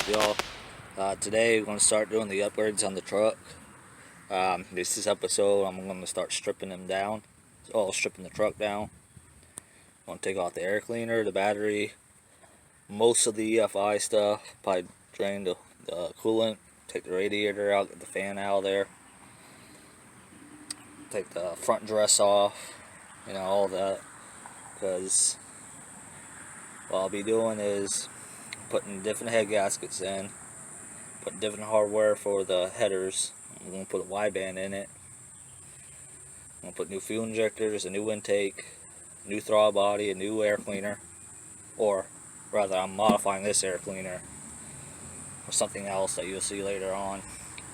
y'all? Today we're going to start doing the upgrades on the truck. This episode I'm going to start stripping them down. Stripping the truck down. I'm going to take off the air cleaner, the battery, most of the EFI stuff, probably drain the coolant, take the radiator out, get the fan out of there, take the front dress off, all that, because what I'll be doing is putting different head gaskets in, put different hardware for the headers. I'm going to put a Y-band in it. I'm going to put new fuel injectors, a new intake, new throttle body, a new air cleaner, or rather I'm modifying this air cleaner for something else that you'll see later on.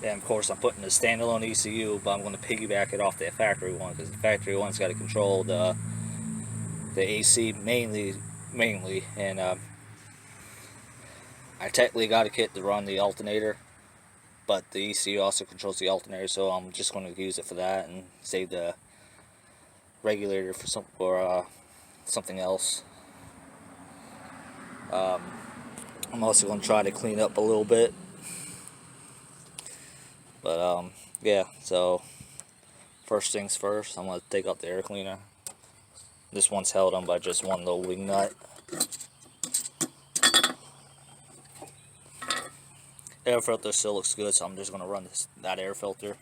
And of course I'm putting a standalone ECU, but I'm going to piggyback it off the factory one, because the factory one's got to control the AC mainly, and I technically got a kit to run the alternator, but the ECU also controls the alternator, so I'm just going to use it for that and save the regulator for something else. I'm also going to try to clean up a little bit, but yeah. So first things first, I'm going to take out the air cleaner. This one's held on by just one little wing nut. Air filter still looks good, so I'm just going to run that air filter.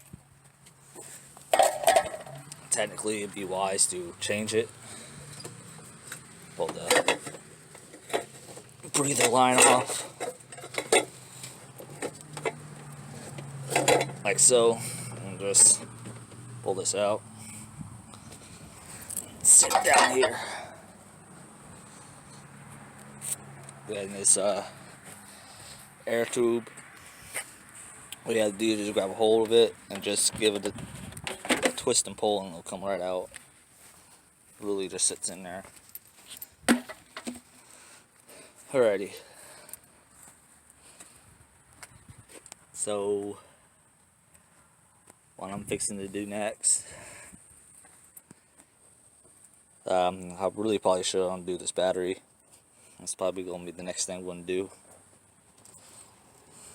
Technically it'd be wise to change it. Pull the breather line off, like so, and just pull this out. Sit down here. Then this air tube, what you have to do is just grab a hold of it and just give it a twist and pull, and it'll come right out. It really just sits in there. Alrighty. So what I'm fixing to do next, I really probably should undo this battery. That's probably going to be the next thing I'm going to do.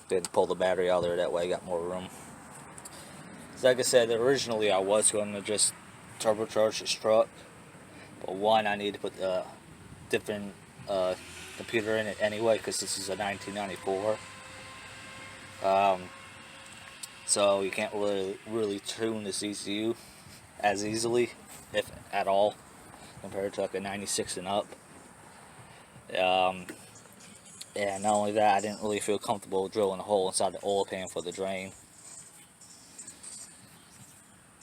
Then pull the battery out of there, that way I got more room. So like I said, originally I was going to just turbocharge this truck, but one, I need to put a different computer in it anyway, because this is a 1994. So you can't really tune this ECU as easily, if at all, compared to like a 96 and up. And not only that, I didn't really feel comfortable drilling a hole inside the oil pan for the drain.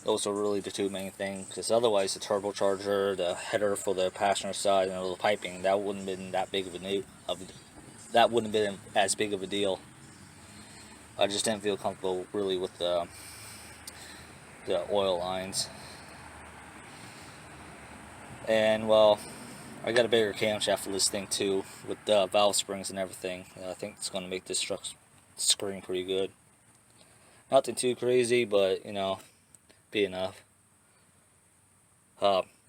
Those are really the two main things, because otherwise the turbocharger, the header for the passenger side, and the piping, that wouldn't have been that big of that wouldn't have been as big of a deal. I just didn't feel comfortable really with the oil lines. And well, I got a bigger camshaft for this thing too, with the valve springs and everything. I think it's going to make this truck scream pretty good. Nothing too crazy, but be enough.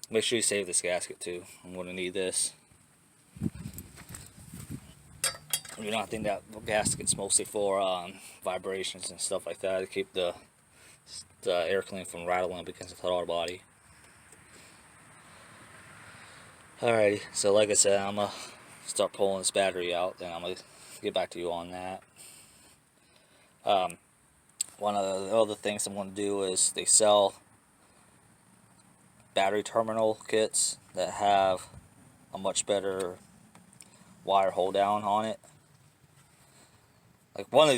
Make sure you save this gasket too. I'm going to need this. I think that gasket's mostly for vibrations and stuff like that, to keep the air clean from rattling up against the throttle body. Alrighty, so like I said, I'm going to start pulling this battery out, then I'm going to get back to you on that. One of the other things I'm going to do is they sell battery terminal kits that have a much better wire hold down on it. Like one of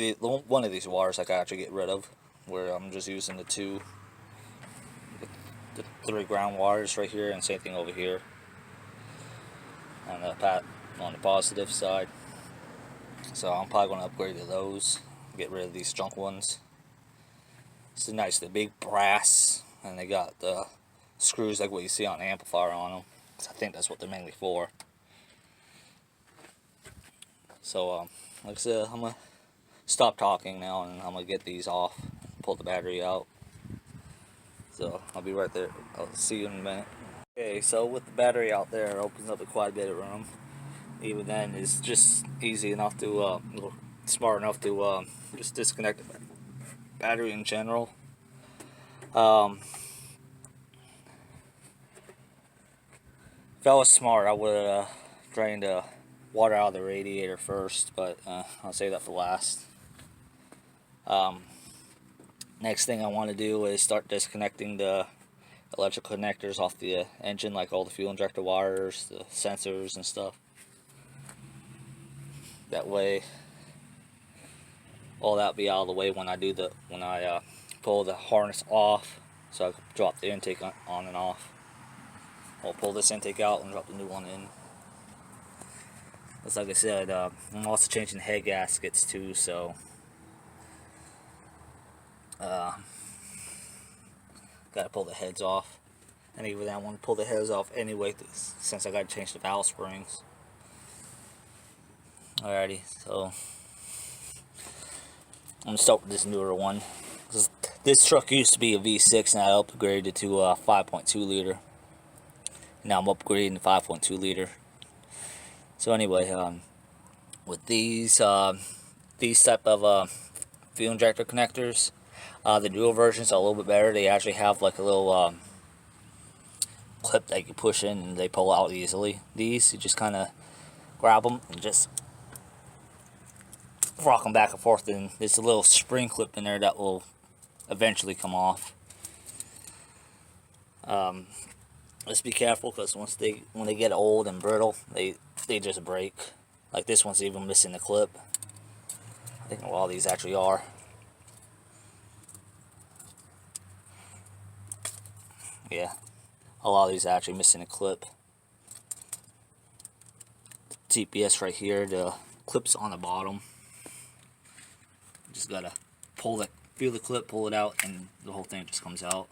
these wires I can actually get rid of, where I'm just using the three ground wires right here, and same thing over here on the positive side. So I'm probably going to upgrade to those, get rid of these junk ones. It's nice, the big brass, and they got the screws like what you see on the amplifier on them. I think that's what they're mainly for. So like I said, I'm gonna stop talking now, and I'm gonna get these off, pull the battery out. So I'll be right there. I'll see you in a minute. Okay, so with the battery out there, it opens up quite a bit of room. Even then, it's just easy enough to smart enough to just disconnect the battery in general. If I was smart, I would have drained the water out of the radiator first, but I'll save that for last. Next thing I want to do is start disconnecting the electrical connectors off the engine, like all the fuel injector wires, the sensors and stuff. That way, all that be out of the way when I pull the harness off, so I can drop the intake on and off. I'll pull this intake out and drop the new one in. Because like I said, I'm also changing the head gaskets too, so gotta pull the heads off. And even then I want to pull the heads off anyway, since I gotta change the valve springs. Alrighty, so I'm gonna start with this newer one. This truck used to be a V6 and I upgraded to a 5.2 liter. Now I'm upgrading to 5.2 liter. So anyway, with these type of fuel injector connectors, the newer versions are a little bit better. They actually have like a little clip that you can push in and they pull out easily. These, you just kind of grab them and just rock them back and forth, and there's a little spring clip in there that will eventually come off. Just be careful, because when they get old and brittle, they just break. Like this one's even missing the clip. I think a lot of these actually are. Yeah, a lot of these are actually missing a clip. The TPS right here, the clip's on the bottom. Just gotta feel the clip, pull it out, and the whole thing just comes out.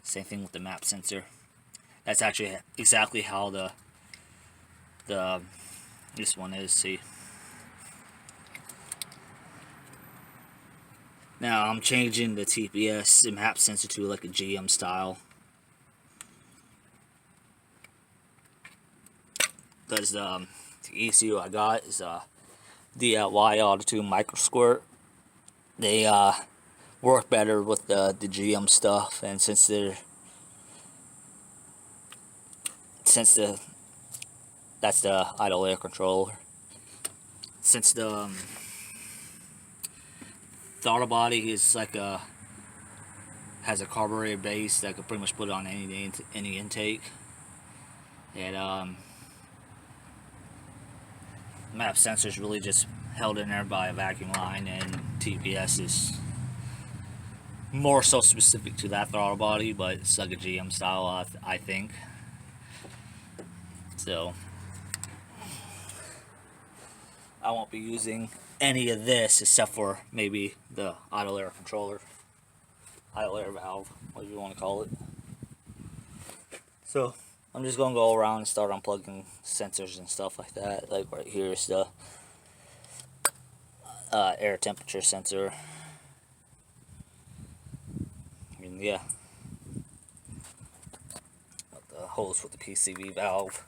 Same thing with the map sensor. That's actually exactly how this one is. See, now I'm changing the TPS and map sensor to like a GM style, because the ECU I got is DIY Auto-Tune Micro Squirt. They work better with the GM stuff, and since that's the idle air controller. Since the throttle body is like has a carburetor base that could pretty much put it on any intake, and map sensor is really just held in there by a vacuum line, and TPS is more so specific to that throttle body, but it's like a GM style, I think. So I won't be using any of this except for maybe the idle air controller, idle air valve, whatever you want to call it. So I'm just gonna go around and start unplugging sensors and stuff like that. Like right here is the air temperature sensor. And yeah, the hose for the PCV valve.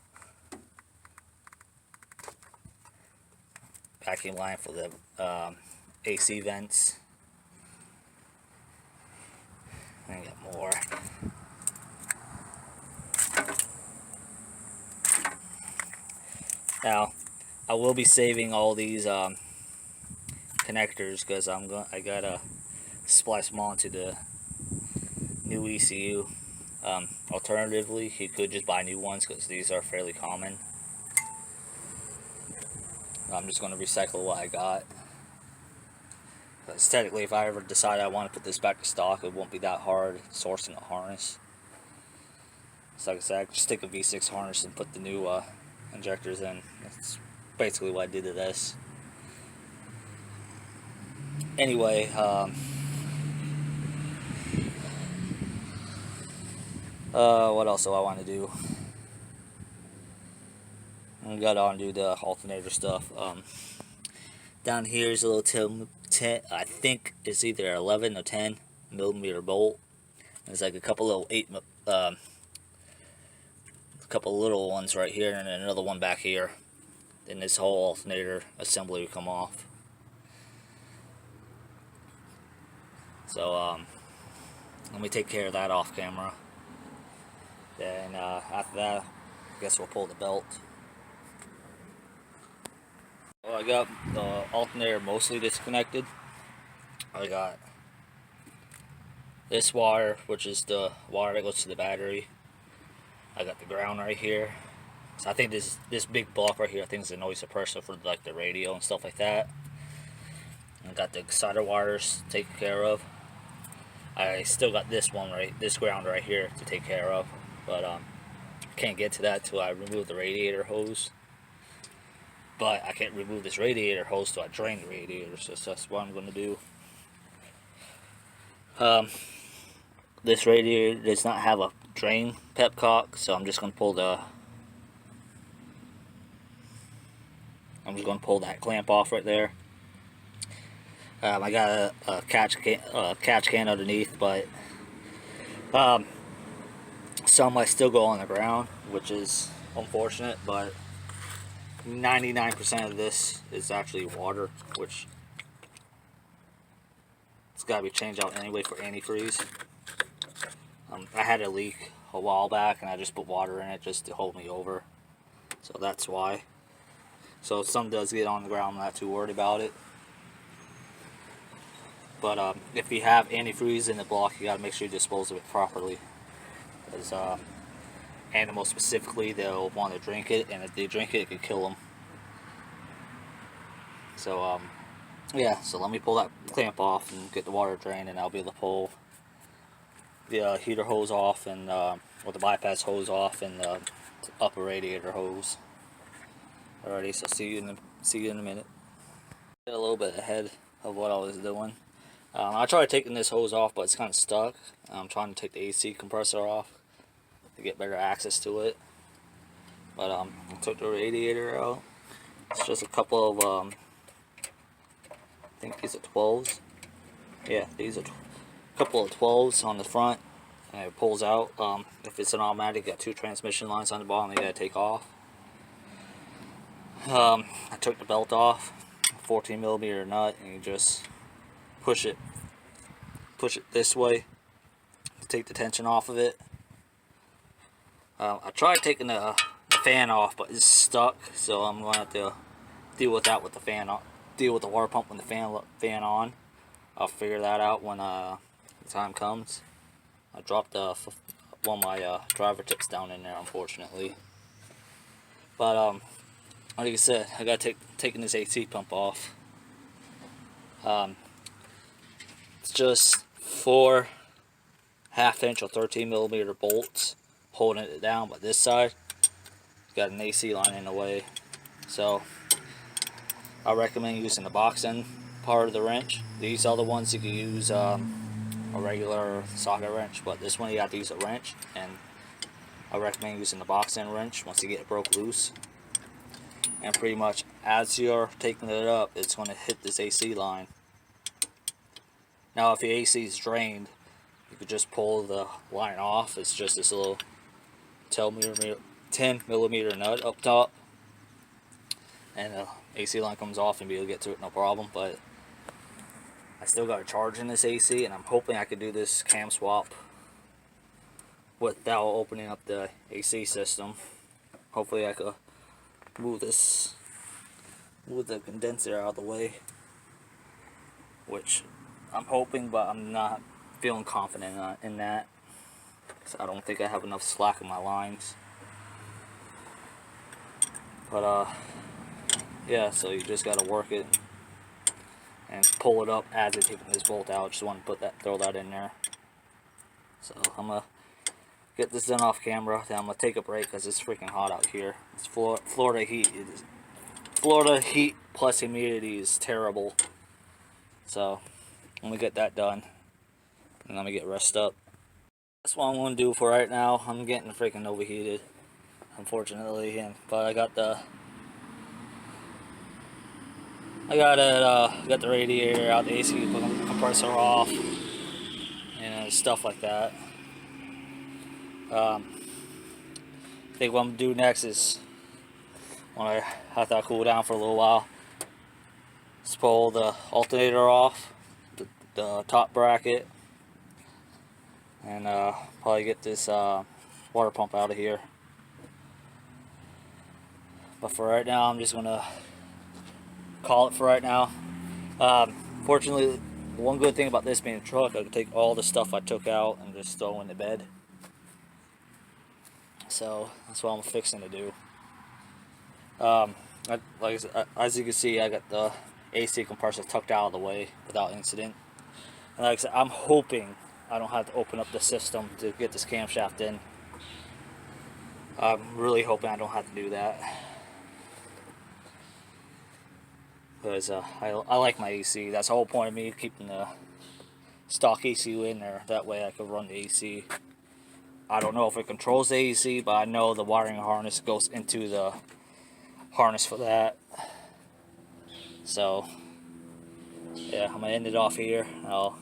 Vacuum line for the AC vents. And I got more. Now, I will be saving all these connectors, because I gotta splice them onto the new ECU. Alternatively, you could just buy new ones, because these are fairly common. I'm just going to recycle what I got. Because technically, if I ever decide I want to put this back to stock, it won't be that hard sourcing a harness. So like I said, I just take a V6 harness and put the new injectors in. That's basically what I did to this. Anyway, what else do I want to do? I gotta undo the alternator stuff. Down here is a little 10, I think it's either 11 or 10 millimeter bolt. There's like a couple little couple little ones right here, and then another one back here. Then this whole alternator assembly will come off. So let me take care of that off camera. Then after that, I guess we'll pull the belt. Well, I got the alternator mostly disconnected. I got this wire, which is the wire that goes to the battery. I got the ground right here. So I think this big block right here, I think is a noise suppressor for like the radio and stuff like that. I got the solder wires taken care of. I still got this ground right here to take care of, but can't get to that till I remove the radiator hose. But I can't remove this radiator hose till I drain the radiator, so that's what I'm going to do. This radiator does not have a drain pepcock, so I'm just going to pull that clamp off right there. I got a catch can underneath, but some might still go on the ground, which is unfortunate, but 99% of this is actually water, which it's got to be changed out anyway for antifreeze. I had a leak a while back and I just put water in it just to hold me over, so that's why. So if some does get on the ground, I'm not too worried about it. But if you have antifreeze in the block, you got to make sure you dispose of it properly, because animals specifically, they'll want to drink it, and if they drink it, it could kill them. So yeah, so let me pull that clamp off and get the water drained, and I'll be able to pull the heater hose off, and or the bypass hose off, and the upper radiator hose. Alrighty, so see you in a minute. Get a little bit ahead of what I was doing. I tried taking this hose off, but it's kind of stuck. I'm trying to take the AC compressor off to get better access to it. But I took the radiator out. It's just a couple of I think these are 12s. Yeah, these are a couple of 12s on the front, and it pulls out. If it's an automatic, you got 2 transmission lines on the bottom you gotta take off. I took the belt off, 14mm nut, and you just push it this way to take the tension off of it. I tried taking the fan off, but it's stuck, so I'm going to have to deal with that with the fan on. Deal with the water pump when the fan on. I'll figure that out when the time comes. I dropped one of my driver tips down in there, unfortunately. But like I said, I got taking this AC pump off. It's just 4 1/2" or 13mm bolts holding it down, but this side got an AC line in the way, so I recommend using the box end part of the wrench. These other ones you can use a regular socket wrench, but this one you have to use a wrench, and I recommend using the box end wrench once you get it broke loose. And pretty much as you're taking it up, it's going to hit this AC line. Now if your AC is drained, you could just pull the line off. It's just this little 10mm nut up top, and the AC line comes off and be able to get to it no problem. But I still got a charge in this AC, and I'm hoping I could do this cam swap without opening up the AC system. Hopefully I could move the condenser out of the way, which I'm hoping, but I'm not feeling confident in that, because I don't think I have enough slack in my lines. But yeah, so you just gotta work it and pull it up as it's taking this bolt out. Just want to throw that in there. So I'm gonna get this done off camera, then I'm gonna take a break because it's freaking hot out here. It's Florida heat. Florida heat plus humidity is terrible. So I'm gonna get that done, and I'm gonna get rest up. That's what I'm gonna do for right now. I'm getting freaking overheated, unfortunately, but I got the radiator out, the AC compressor off, and stuff like that. I think what I'm gonna do next is, when I have to cool down for a little while, just pull the alternator off, the top bracket, and probably get this water pump out of here. But for right now, I'm just gonna call it for right now. Fortunately, one good thing about this being a truck, I can take all the stuff I took out and just throw in the bed. So that's what I'm fixing to do. Like I said, as you can see, I got the AC compressor tucked out of the way without incident. And like I said, I'm hoping I don't have to open up the system to get this camshaft in. I'm really hoping I don't have to do that. Because I like my AC. That's the whole point of me keeping the stock AC in there. That way I can run the AC. I don't know if it controls the AC, but I know the wiring harness goes into the harness for that. So yeah, I'm gonna end it off here. I'll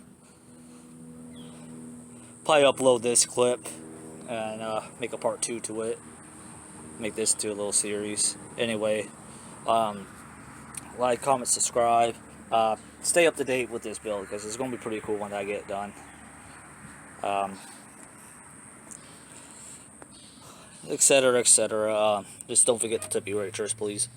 probably upload this clip and make a part 2 to it. Make this to a little series. Anyway, like, comment, subscribe. Stay up to date with this build because it's gonna be pretty cool when I get it done. Etc. Etc. Just don't forget to tip your waiters, please.